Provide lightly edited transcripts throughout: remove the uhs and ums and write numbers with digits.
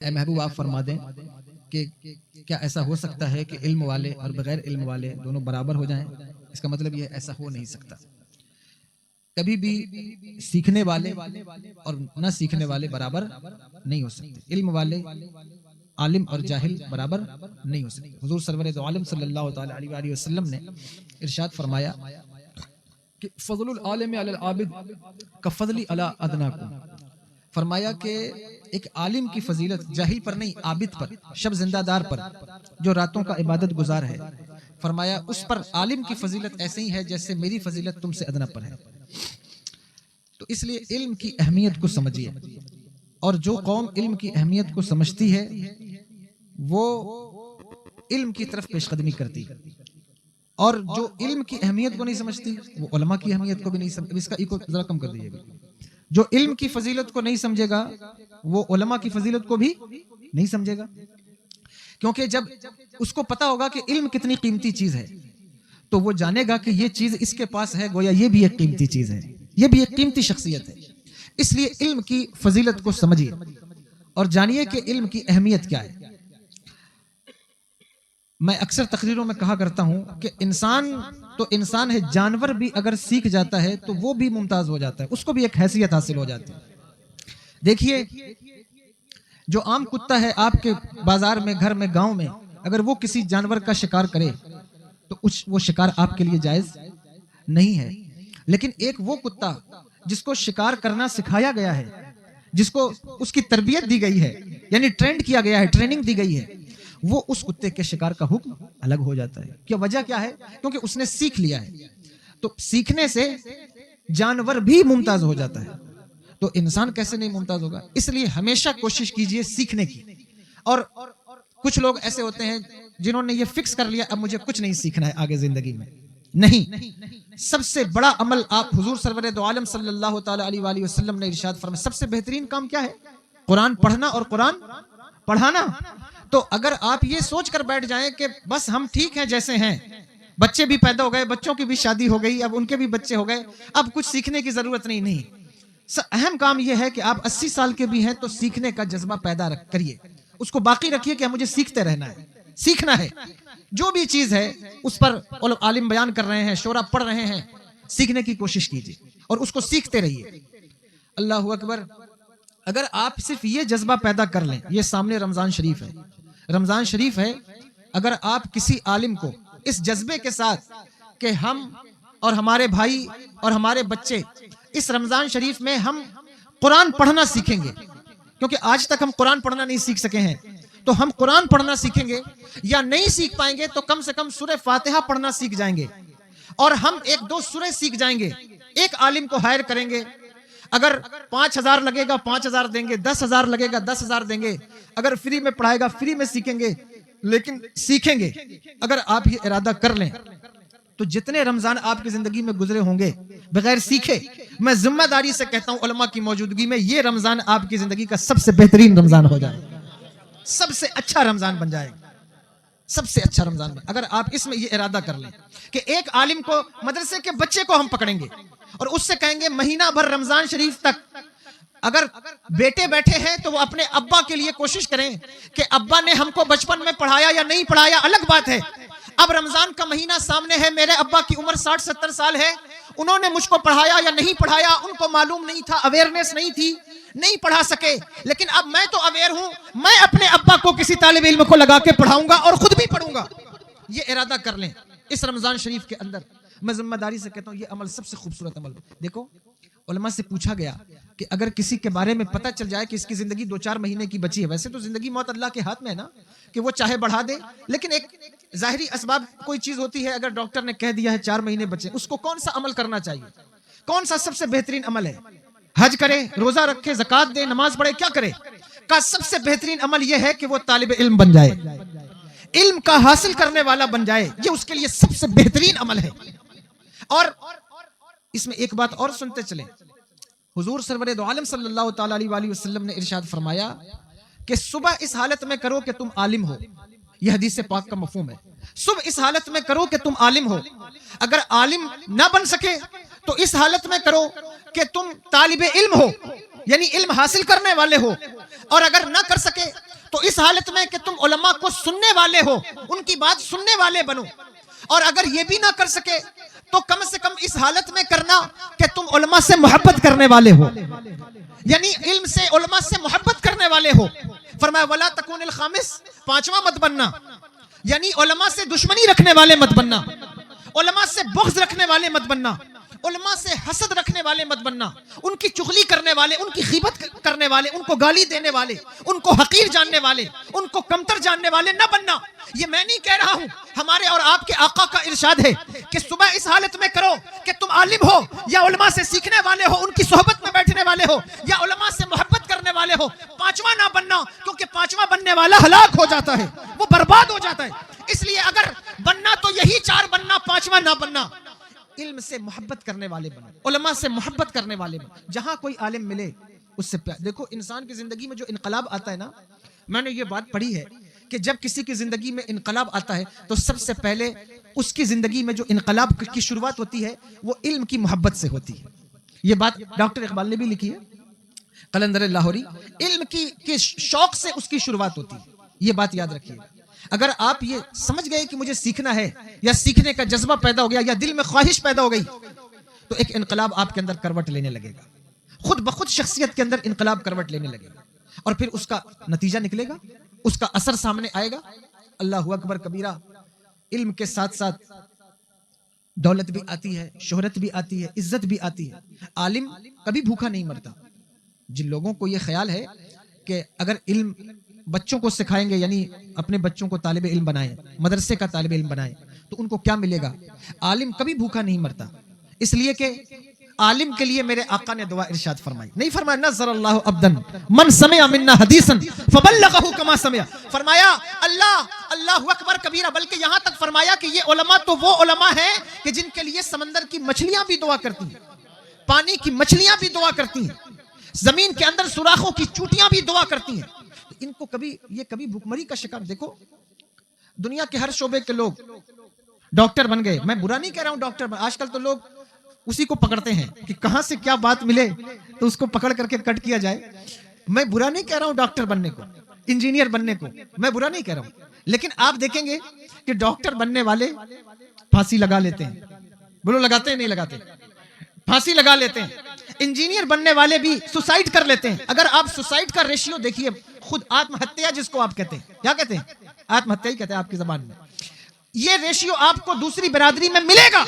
اے محبوب آپ فرما دیں کہ کیا ایسا ہو سکتا ہے کہ علم والے اور بغیر علم والے دونوں برابر ہو جائیں؟ اس کا مطلب یہ ایسا ہو نہیں سکتا. کبھی بھی سیکھنے والے اور نہ سیکھنے والے برابر نہیں ہو سکتے. علم والے عالم اور جاہل برابر نہیں ہو سکتے. حضور سرور دو عالم صلی اللہ تعالی علیہ وآلہ وسلم نے ارشاد فرمایا کہ فضل العالم علی العابد کفضلی علی ادناکم. فرمایا کہ ایک عالم کی فضیلت جاہل پر نہیں، عابد پر، شب زندہ دار پر، جو راتوں کا عبادت گزار ہے. فرمایا اس پر عالم کی فضیلت ایسے ہی ہے جیسے میری فضیلت تم سے ادنا پر ہے. تو اس لیے علم کی اہمیت کو سمجھیے، اور جو قوم علم کی اہمیت کو سمجھتی ہے وہ علم کی طرف پیش قدمی کرتی، اور جو علم کی اہمیت کو نہیں سمجھتی وہ علماء کی اہمیت کو بھی نہیں سمجھتی. اس کا ایک ذرا کم کر دیجیے گا. جو علم کی فضیلت کو نہیں سمجھے گا وہ علماء کی فضیلت کو بھی نہیں سمجھے گا. کیونکہ جب اس کو پتا ہوگا کہ علم کتنی قیمتی چیز ہے تو وہ جانے گا کہ یہ چیز اس کے پاس ہے، گویا یہ بھی ایک قیمتی چیز ہے، یہ بھی ایک قیمتی شخصیت ہے. اس لیے علم کی فضیلت کو سمجھیے اور جانیے کہ علم کی اہمیت کیا ہے. میں اکثر تقریروں میں کہا کرتا ہوں کہ انسان تو انسان ہے، جانور بھی اگر سیکھ جاتا ہے تو وہ بھی ممتاز ہو جاتا ہے، اس کو بھی ایک حیثیت حاصل ہو جاتی ہے. دیکھیے جو عام کتا ہے آپ کے بازار میں، گھر میں، گاؤں میں، اگر وہ کسی جانور کا شکار کرے تو وہ شکار آپ کے لیے جائز نہیں ہے. لیکن ایک وہ کتا جس کو شکار کرنا سکھایا گیا ہے، جس کو اس کی تربیت دی گئی ہے، یعنی ٹرینڈ کیا گیا ہے، ٹریننگ دی گئی ہے، وہ اس کتے کے شکار کا حکم الگ ہو جاتا ہے. کیا وجہ کیا ہے؟ کیونکہ اس نے سیکھ لیا ہے. تو سیکھنے سے جانور بھی ممتاز ہو جاتا ہے، تو انسان کیسے نہیں ممتاز ہوگا؟ اس لیے ہمیشہ کوشش کیجئے سیکھنے کی. اور کچھ لوگ ایسے ہوتے ہیں جنہوں نے یہ فکس کر لیا اب مجھے کچھ نہیں سیکھنا ہے آگے زندگی میں. نہیں، سب سے بڑا عمل آپ حضور سرور دو عالم صلی اللہ تعالی علیہ وآلہ وسلم نے ارشاد فرمایا، سب سے بہترین کام کیا ہے؟ قرآن پڑھنا اور قرآن پڑھانا. تو اگر آپ یہ سوچ کر بیٹھ جائیں کہ بس ہم ٹھیک ہیں جیسے ہیں، بچے بھی پیدا ہو گئے، بچوں کی بھی شادی ہو گئی، اب ان کے بھی بچے ہو گئے، اب کچھ سیکھنے کی ضرورت نہیں. اہم کام یہ ہے کہ آپ 80 سال کے بھی ہیں تو سیکھنے کا جذبہ پیدا کریے، اس کو باقی رکھیے کہ مجھے سیکھتے رہنا ہے، سیکھنا ہے. جو بھی چیز ہے اس پر عالم بیان کر رہے ہیں، شورا پڑھ رہے ہیں، سیکھنے کی کوشش کیجیے اور اس کو سیکھتے رہیے. اللہ اکبر. اگر آپ صرف یہ جذبہ پیدا کر لیں، یہ سامنے رمضان شریف ہے، رمضان شریف ہے، اگر آپ کسی عالم کو اس جذبے کے ساتھ کہ ہم اور ہمارے بھائی اور ہمارے بچے اس رمضان شریف میں ہم قرآن پڑھنا سیکھیں گے، کیونکہ آج تک ہم قرآن پڑھنا نہیں سیکھ سکے ہیں، تو ہم قرآن پڑھنا سیکھیں گے، یا نہیں سیکھ پائیں گے تو کم سے کم سورہ فاتحہ پڑھنا سیکھ جائیں گے، اور ہم 1-2 سورہ سیکھ جائیں گے. ایک عالم کو ہائر کریں گے، اگر 5000 لگے گا 5000 دیں گے، 10,000 لگے گا 10,000 دیں گے، اگر فری میں پڑھائے گا فری میں سیکھیں گے، لیکن سیکھیں گے. اگر آپ یہ ارادہ کر لیں تو جتنے رمضان آپ کی زندگی میں گزرے ہوں گے بغیر سیکھے، میں ذمہ داری سے کہتا ہوں علماء کی موجودگی میں، یہ رمضان آپ کی زندگی کا سب سے بہترین رمضان ہو جائے، سب سے اچھا رمضان بن جائے، سب سے اچھا رمضان بن. اگر آپ اس میں یہ ارادہ کر لیں کہ ایک عالم کو، مدرسے کے بچے کو ہم پکڑیں گے اور اس سے کہیں گے مہینہ بھر رمضان شریف تک، اگر بیٹے بیٹھے ہیں تو وہ اپنے ابا کے لیے کوشش کریں کہ ابا نے ہم کو بچپن میں پڑھایا یا نہیں پڑھایا الگ بات ہے، اب رمضان کا مہینہ سامنے ہے، میرے ابا کی عمر 60-70 سال ہے، انہوں نے مجھ کو پڑھایا یا نہیں پڑھایا، ان کو معلوم نہیں تھا، اویئرنیس نہیں تھی، نہیں پڑھا سکے، لیکن اب میں تو اویئر ہوں، میں اپنے ابا کو کسی طالب علم کو لگا کے پڑھاؤں گا اور خود بھی پڑھوں گا. یہ ارادہ کر لیں اس رمضان شریف کے اندر. میں ذمہ داری سے کہتا ہوں یہ عمل سب سے خوبصورت عمل. دیکھو علماء سے پوچھا گیا کہ اگر کسی کے بارے میں پتہ چل جائے کہ اس کی زندگی 2-4 مہینے کی بچی ہے، ویسے تو زندگی موت اللہ کے ہاتھ میں ہے نا، کہ وہ چاہے بڑھا دے، لیکن ایک ظاہری اسباب کوئی چیز ہوتی ہے، اگر ڈاکٹر نے کہہ دیا ہے 4 مہینے بچے، اس کو کون سا عمل کرنا چاہیے؟ کون سا سب سے بہترین عمل ہے؟ حج کرے، روزہ رکھے، زکات دے، نماز پڑھے، کیا کرے؟ کا سب سے بہترین عمل یہ ہے کہ وہ طالب علم بن جائے، علم کا حاصل کرنے والا بن جائے، یہ اس کے لیے سب سے بہترین عمل ہے. اور اس میں ایک بات اور سنتے چلیں، حضور سرور دو عالم صلی اللہ تعالی علیہ وآلہ وسلم نے ارشاد فرمایا کہ صبح اس حالت میں کرو کہ تم عالم ہو، یہ حدیث پاک کا مفہوم ہے. صبح اس حالت میں کرو کہ تم عالم ہو، اگر عالم نہ بن سکے تو اس حالت میں کرو کہ تم طالب علم ہو، یعنی علم حاصل کرنے والے ہو، اور اگر نہ کر سکے حالت میں کہ تم علماء کو سننے والے ہو، ان کی بات سننے والے بنو، اور اگر یہ بھی نہ کر سکے تو کم سے کم اس حالت میں کرنا کہ تم علماء سے محبت کرنے والے ہو، یعنی علم سے علماء سے محبت کرنے والے ہو۔ فرمایا ولا تکون الخامس، پانچواں مت بننا، یعنی علماء سے دشمنی رکھنے والے مت بننا، علماء سے بغض رکھنے والے مت بننا، علماء سے حسد رکھنے والے مت بننا، ان کی چغلی کرنے والے، ان کی غیبت کرنے والے، ان کو گالی دینے والے، ان کو حقیر جاننے والے، ان کو کمتر جاننے والے نہ بننا۔ یہ میں نہیں کہہ رہا ہوں، ہمارے اور آپ کے آقا کا ارشاد ہے کہ صبح اس حالت میں کرو کہ تم عالم ہو یا علماء سے سیکھنے والے ہو، ان کی صحبت میں بیٹھنے والے ہو یا علماء سے محبت کرنے والے ہو، پانچواں نہ بننا، کیونکہ پانچواں بننے والا ہلاک ہو جاتا ہے، وہ برباد ہو جاتا ہے۔ اس لیے اگر بننا تو یہی چار بننا، پانچواں نہ بننا۔ علم سے محبت کرنے والے بنو، علماء سے محبت کرنے والے بنو، جہاں کوئی عالم ملے اس سے پیار۔ دیکھو انسان کی زندگی میں جو انقلاب آتا ہے نا، میں نے یہ بات پڑھی ہے کہ جب کسی کی زندگی میں انقلاب آتا ہے تو سب سے پہلے اس کی زندگی میں جو انقلاب کی شروعات ہوتی ہے وہ علم کی محبت سے ہوتی ہے۔ یہ بات ڈاکٹر اقبال نے بھی لکھی ہے، قلندر لاہوری، علم کی شوق سے اس کی شروعات ہوتی ہے، یہ بات یاد رکھیے۔ اگر آپ یہ سمجھ گئے کہ مجھے سیکھنا ہے یا سیکھنے کا جذبہ پیدا ہو گیا یا دل میں خواہش پیدا ہو گئی تو ایک انقلاب آپ کے اندر کروٹ لینے لگے گا، خود بخود شخصیت کے اندر انقلاب کروٹ لینے لگے گا، اور پھر اس کا نتیجہ نکلے گا، اس کا اثر سامنے آئے گا۔ اللہ اکبر کبیرہ، علم کے ساتھ ساتھ دولت بھی آتی ہے، شہرت بھی آتی ہے، عزت بھی آتی ہے۔ عالم کبھی بھوکا نہیں مرتا۔ جن لوگوں کو یہ خیال ہے کہ اگر علم بچوں کو سکھائیں گے، یعنی اپنے بچوں کو طالب علم بنائیں، مدرسے کا طالب علم بنائیں، تو ان کو کیا ملے گا؟ عالم کبھی بھوکا نہیں مرتا، اس لیے کہ عالم کے لیے میرے آقا نے دعا ارشاد فرمائی، نہیں فرمایا نظر اللہ عبدن من سمع منا حدیثا فبلغہ کما سمع، فرمایا اللہ اکبر کبیرہ، بلکہ یہاں تک فرمایا کہ یہ علماء تو وہ علماء ہیں کہ جن کے لیے سمندر کی مچھلیاں بھی دعا کرتی ہیں، پانی کی مچھلیاں بھی دعا کرتی ہیں، زمین کے اندر سوراخوں کی چوٹیاں بھی دعا کرتی ہیں۔ ان کو کبھی بھوکمری کا شکار۔ دیکھو دنیا کے ہر شعبے کے لوگ ڈاکٹر بن گئے، میں برا نہیں کہہ رہا ہوں ڈاکٹر بن، آج کل تو لوگ اسی کو پکڑتے ہیں کہ کہاں سے کیا بات ملے تو اس کو پکڑ کر کے کٹ کیا جائے۔ میں برا نہیں کہہ رہا ہوں ڈاکٹر بننے کو، انجینئر بننے کو، میں برا نہیں کہہ رہا ہوں، لیکن آپ دیکھیں گے کہ ڈاکٹر بننے والے پھانسی لگا لیتے ہیں، بولو لگاتے ہیں نہیں لگاتے؟ پھانسی لگا لیتے ہیں۔ انجینئر بننے والے بھی سوسائڈ کر لیتے ہیں۔ اگر آپ سوسائڈ کا ریشیو دیکھیے، خود آتم ہتیا جس کو آپ کہتے ہیں، کیا کہتے ہیں؟ آتم ہتیا ہی کہتے ہیں آپ کی زبان میں۔ یہ ریشیو آپ کو دوسری برادری میں ملے گا،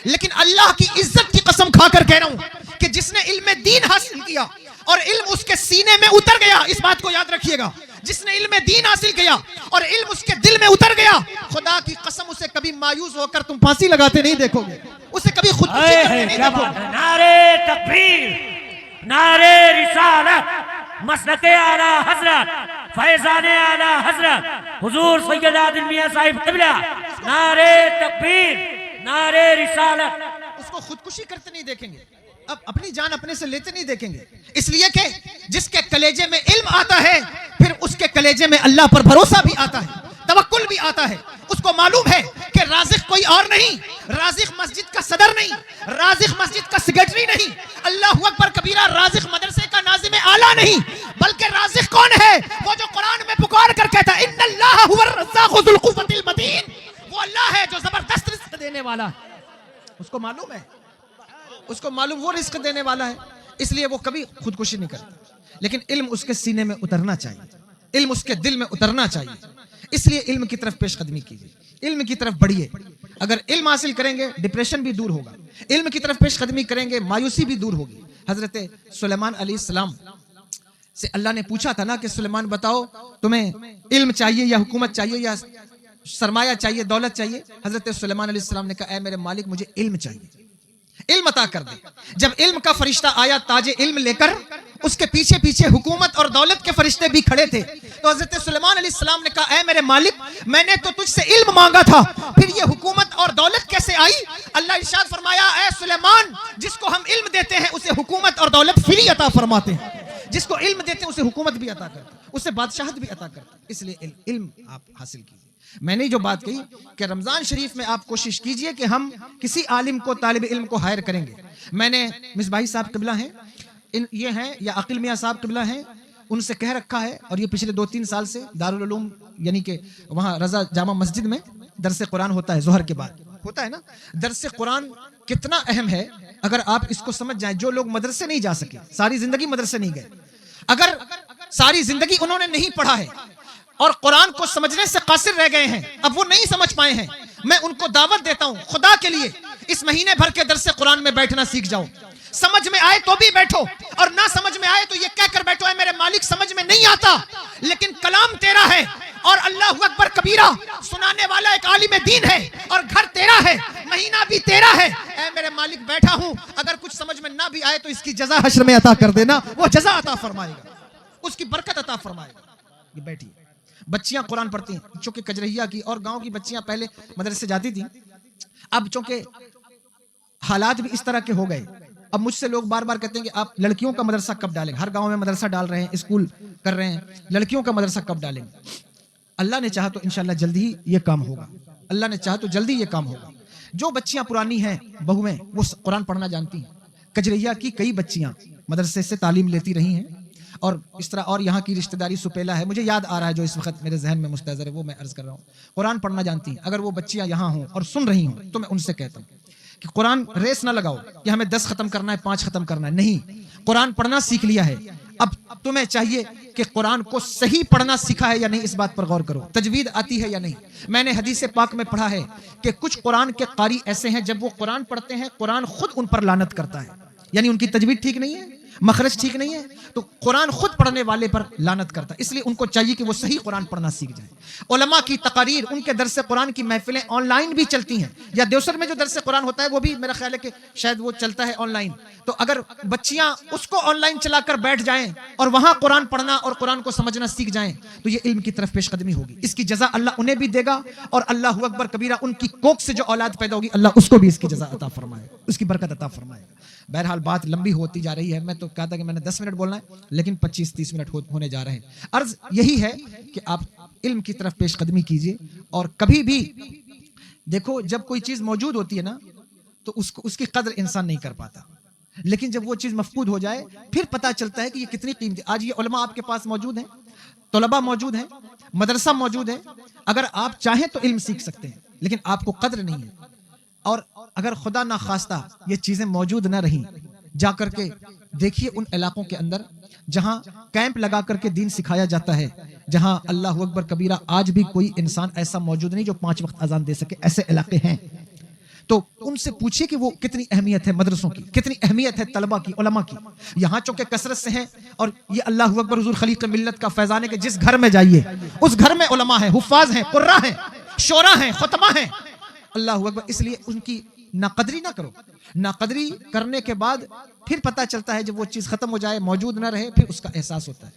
لیکن اللہ کی عزت کی قسم کھا کر کہہ رہا ہوں کہ جس نے علم دین حاصل کیا اور علم اس کے سینے میں اتر گیا، اس بات کو یاد رکھیے گا، جس نے علم دین حاصل کیا اور علم اس کے دل میں اتر گیا، خدا کی قسم اسے کبھی مایوس ہو کر تم پھانسی لگاتے نہیں دیکھو گے، اسے کبھی خودکشی کرتے نہیں دیکھو گے۔ نعرے تکبیر، نعرے رسالت، مسلک اعلی حضرت، فیضان اعلی حضرت حضور سید عادل میاں صاحب قبلہ، نعرے تکبیر، نعرے رسالت۔ اس کو خودکشی کرتے نہیں دیکھیں گے، اب اپنی جان اپنے سے لیتے نہیں دیکھیں گے، اس لیے کہ جس کے کلیجے میں علم آتا ہے پھر اس کے کلیجے میں اللہ پر بھروسہ بھی آتا ہے، توکل بھی آتا ہے۔ اس کو معلوم ہے کہ رازق کوئی اور نہیں، رازق مسجد کا صدر نہیں، رازق مسجد کا سیکریٹری نہیں، اللہ اکبر کبیرہ، رازق مدرسے کا ناظم اعلیٰ نہیں، بلکہ رازق کون ہے؟ وہ جو قرآن میں پکار کر کہتا ہے ان اللہ هو الرزاق ذو القوۃ المتین، وہ اللہ ہے جو زبردست رزق دینے والا ہے۔ اس کو معلوم ہے، اس کو معلوم وہ رزق دینے والا ہے، اس لیے وہ کبھی خودکشی نہیں کرتا، لیکن علم اس کے سینے میں اترنا چاہیے، علم اس کے دل میں اترنا چاہیے، اس لیے علم کی طرف پیش قدمی کیجیے، علم کی طرف بڑھیے۔ اگر علم حاصل کریں گے ڈپریشن بھی دور ہوگا، علم کی طرف پیش قدمی کریں گے مایوسی بھی دور ہوگی۔ حضرت سلیمان علیہ السلام سے اللہ نے پوچھا تھا نا کہ سلیمان بتاؤ تمہیں علم چاہیے یا حکومت چاہیے یا سرمایہ چاہیے، دولت چاہیے؟ حضرت سلیمان علیہ السلام نے کہا اے میرے مالک مجھے علم چاہیے، علم عطا کر دے۔ جب علم کا فرشتہ آیا تاج علم لے کر، اس کے پیچھے پیچھے حکومت اور دولت کے فرشتے بھی کھڑے تھے، تو حضرت سلیمان علیہ السلام نے کہا اے میرے مالک میں نے تو تجھ سے علم مانگا تھا، پھر یہ حکومت اور دولت کیسے آئی؟ اللہ ارشاد فرمایا اے سلیمان جس کو ہم علم دیتے ہیں اسے حکومت اور دولت فری عطا فرماتے ہیں، جس کو علم دیتے ہیں اسے حکومت بھی عطا کرتے ہیں، اسے بادشاہت بھی عطا کرتے ہیں، اس لیے علم آپ حاصل کیجیے۔ میں نے جو بات کہی کہ رمضان شریف میں آپ کوشش کیجئے کہ ہم کسی عالم کو، طالب علم کو ہائر کریں گے۔ میں نے مصباحی صاحب قبلہ ہیں، یہ ہیں یا عقیل میاں صاحب قبلہ ہیں، ان سے کہہ رکھا ہے، اور یہ پچھلے 2-3 سال سے دارالعلوم یعنی کہ وہاں رضا جامع مسجد میں درس قرآن ہوتا ہے، ظہر کے بعد ہوتا ہے نا۔ درس قرآن کتنا اہم ہے اگر آپ اس کو سمجھ جائیں۔ جو لوگ مدرسے نہیں جا سکے، ساری زندگی مدرسے نہیں گئے، اگر ساری زندگی انہوں نے نہیں پڑھا ہے اور قرآن کو سمجھنے سے قاصر رہ گئے ہیں، اب وہ نہیں سمجھ پائے ہیں، میں ان کو دعوت دیتا ہوں خدا کے لیے اس مہینے بھر کے درس قرآن میں بیٹھنا سیکھ جاؤ۔ سمجھ میں آئے تو بھی بیٹھو، اور نہ سمجھ میں آئے تو یہ کہہ کر بیٹھو اے میرے مالک سمجھ میں نہیں آتا لیکن کلام تیرا ہے، اور اللہ اکبر کبیرہ سنانے والا ایک عالم دین ہے، اور گھر تیرا ہے، مہینہ بھی تیرا ہے، اے میرے مالک بیٹھا ہوں، اگر کچھ سمجھ میں نہ بھی آئے تو اس کی جزا حشر میں عطا کر دینا، وہ جزا عطا فرمائے گا، اس کی برکت عطا فرمائے گا۔ یہ بیٹھیے، بچیاں قرآن پڑھتی ہیں، چونکہ کجرہیا کی اور گاؤں کی بچیاں پہلے مدرسے جاتی تھیں، اب چونکہ حالات بھی اس طرح کے ہو گئے، اب مجھ سے لوگ بار بار کہتے ہیں کہ آپ لڑکیوں کا مدرسہ کب ڈالیں گے؟ ہر گاؤں میں مدرسہ ڈال رہے ہیں، اسکول کر رہے ہیں، لڑکیوں کا مدرسہ کب ڈالیں گے؟ اللہ نے چاہا تو انشاءاللہ جلدی ہی یہ کام ہوگا، اللہ نے چاہا تو جلدی یہ کام ہوگا۔ جو بچیاں پرانی ہیں، بہویں، وہ قرآن پڑھنا جانتی ہیں۔ کجرہیا کی کئی بچیاں مدرسے سے تعلیم لیتی رہی ہیں، اور اس طرح اور یہاں کی رشتہ داری سپیلا ہے، مجھے یاد آ رہا ہے جو اس وقت میرے ذہن میں مستحضر ہے وہ میں عرض کر رہا ہوں، قرآن پڑھنا جانتی ہیں۔ اگر وہ بچیاں یہاں ہوں اور سن رہی ہوں تو میں ان سے کہتا ہوں کہ قرآن ریس نہ لگاؤ کہ ہمیں 10 ختم کرنا ہے، 5 ختم کرنا ہے، نہیں، قرآن پڑھنا سیکھ لیا ہے، اب تمہیں چاہیے کہ قرآن کو صحیح پڑھنا سیکھا ہے یا نہیں، اس بات پر غور کرو، تجوید آتی ہے یا نہیں۔ میں نے حدیث پاک میں پڑھا ہے کہ کچھ قرآن کے قاری ایسے ہیں جب وہ قرآن پڑھتے ہیں قرآن خود ان پر لعنت کرتا ہے، یعنی ان کی تجوید ٹھیک نہیں ہے، مخرج ٹھیک نہیں ہے، تو قرآن خود پڑھنے والے پر لعنت کرتا ہے، اس لیے ان کو چاہیے کہ وہ صحیح قرآن پڑھنا سیکھ جائیں۔ علماء کی تقاریر، ان کے درس قرآن کی محفلیں آن لائن بھی چلتی ہیں، یا دیوسر میں جو درس قرآن ہوتا ہے وہ بھی میرا خیال ہے کہ شاید وہ چلتا ہے آن لائن، تو اگر بچیاں اس کو آن لائن چلا کر بیٹھ جائیں اور وہاں قرآن پڑھنا اور قرآن کو سمجھنا سیکھ جائیں تو یہ علم کی طرف پیش قدمی ہوگی، اس کی جزا اللہ انہیں بھی دے گا، اور اللہ اکبر کبیرہ ان کی کوکھ سے جو اولاد پیدا ہوگی اللہ اس کو بھی اس کی جزا عطا فرمائے، اس کی برکت عطا فرمائے۔ بہرحال بات لمبی ہوتی جا رہی ہے، میں تو کہا تھا کہ میں نے 10 منٹ بولنا ہے لیکن 25-30 منٹ ہونے جا رہے ہیں۔ عرض یہی ہے کہ آپ علم کی طرف پیش قدمی کیجئے، اور کبھی بھی دیکھو جب کوئی چیز موجود ہوتی ہے نا تو اس کی قدر انسان نہیں کر پاتا، لیکن جب وہ چیز مفقود ہو جائے پھر پتا چلتا ہے کہ یہ کتنی قیمتی۔ آج یہ علماء آپ کے پاس موجود ہیں، طلباء موجود ہیں، مدرسہ موجود ہے، اگر آپ چاہیں تو علم سیکھ سکتے ہیں، لیکن آپ کو قدر نہیں ہے، اور اگر خدا نہ خواستہ یہ چیزیں موجود نہ رہیں، جا کر کے دیکھیے ان علاقوں کے اندر جہاں کیمپ لگا کر کے دین سکھایا جاتا ہے، جہاں اللہ اکبر کبیرہ آج بھی کوئی انسان ایسا موجود نہیں جو 5 وقت اذان دے سکے، ایسے علاقے ہیں، تو ان سے پوچھئے کہ وہ کتنی اہمیت ہے مدرسوں کی، کتنی اہمیت ہے طلبہ کی، علماء کی۔ یہاں چونکہ کثرت سے ہیں، اور یہ اللہ اکبر حضور خلیق ملت کا فیضان ہے کہ جس گھر میں جائیے اس گھر میں علماء ہیں، حفاظ ہیں، قراء ہیں، شورا ہیں، خطبہ ہیں، اللہ اکبر۔ اس لیے ان کی ناقدری نہ کرو، ناقدری کرنے کے بعد پھر پتہ چلتا ہے جب وہ چیز ختم ہو جائے، موجود نہ رہے، پھر اس کا احساس ہوتا ہے۔